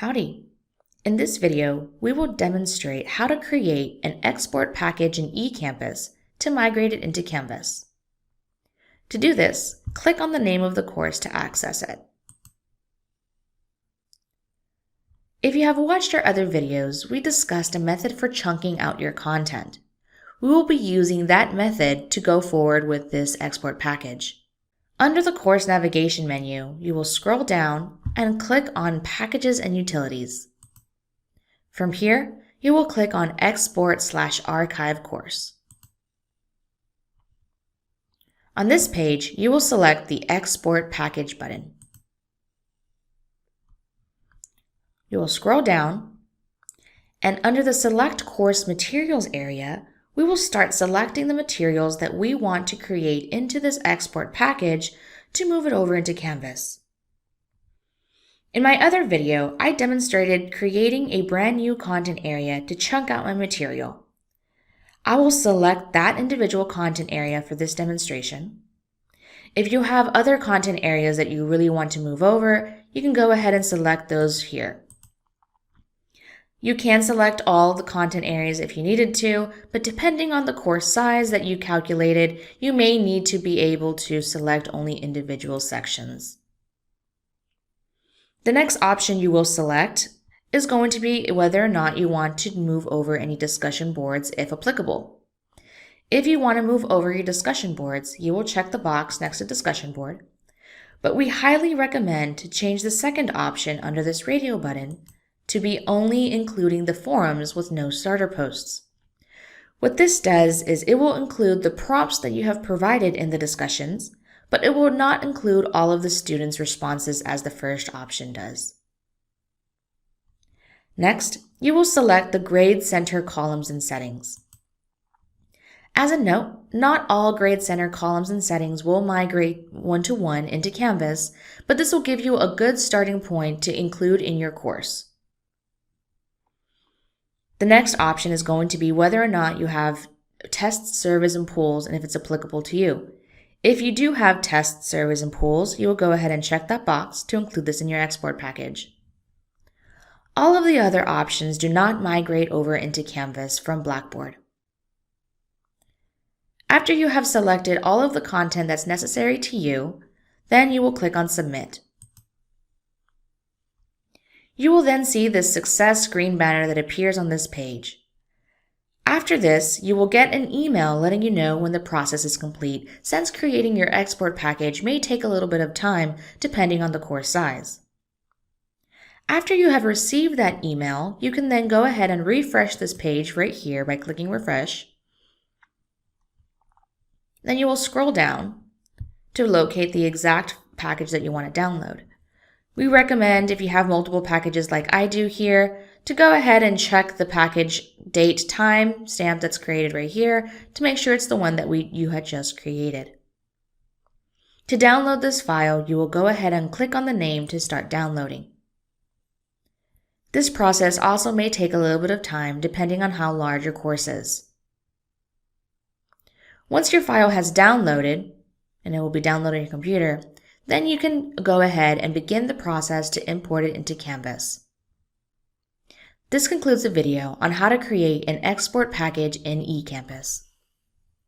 Howdy! In this video, we will demonstrate how to create an export package in eCampus to migrate it into Canvas. To do this, click on the name of the course to access it. If you have watched our other videos, we discussed a method for chunking out your content. We will be using that method to go forward with this export package. Under the course navigation menu, you will scroll down and click on Packages and Utilities. From here, you will click on Export/Archive Course. On this page, you will select the Export Package button. You will scroll down, and under the Select Course Materials area, we will start selecting the materials that we want to create into this export package to move it over into Canvas. In my other video, I demonstrated creating a brand new content area to chunk out my material. I will select that individual content area for this demonstration. If you have other content areas that you really want to move over, you can go ahead and select those here. You can select all the content areas if you needed to, but depending on the course size that you calculated, you may need to be able to select only individual sections. The next option you will select is going to be whether or not you want to move over any discussion boards if applicable. If you want to move over your discussion boards, you will check the box next to discussion board, but we highly recommend to change the second option under this radio button to be only including the forums with no starter posts. What this does is it will include the prompts that you have provided in the discussions, but it will not include all of the students' responses as the first option does. Next, you will select the Grade Center columns and settings. As a note, not all Grade Center columns and settings will migrate one-to-one into Canvas, but this will give you a good starting point to include in your course. The next option is going to be whether or not you have tests, surveys, and polls, and if it's applicable to you. If you do have tests, surveys, and polls, you will go ahead and check that box to include this in your export package. All of the other options do not migrate over into Canvas from Blackboard. After you have selected all of the content that's necessary to you, then you will click on Submit. You will then see this success screen banner that appears on this page. After this, you will get an email letting you know when the process is complete, since creating your export package may take a little bit of time depending on the course size. After you have received that email, you can then go ahead and refresh this page right here by clicking refresh. Then you will scroll down to locate the exact package that you want to download. We recommend, if you have multiple packages like I do here, to go ahead and check the package date time stamp that's created right here to make sure it's the one that you had just created. To download this file, you will go ahead and click on the name to start downloading. This process also may take a little bit of time depending on how large your course is. Once your file has downloaded, and it will be downloaded on your computer, then you can go ahead and begin the process to import it into Canvas. This concludes the video on how to create an export package in eCampus.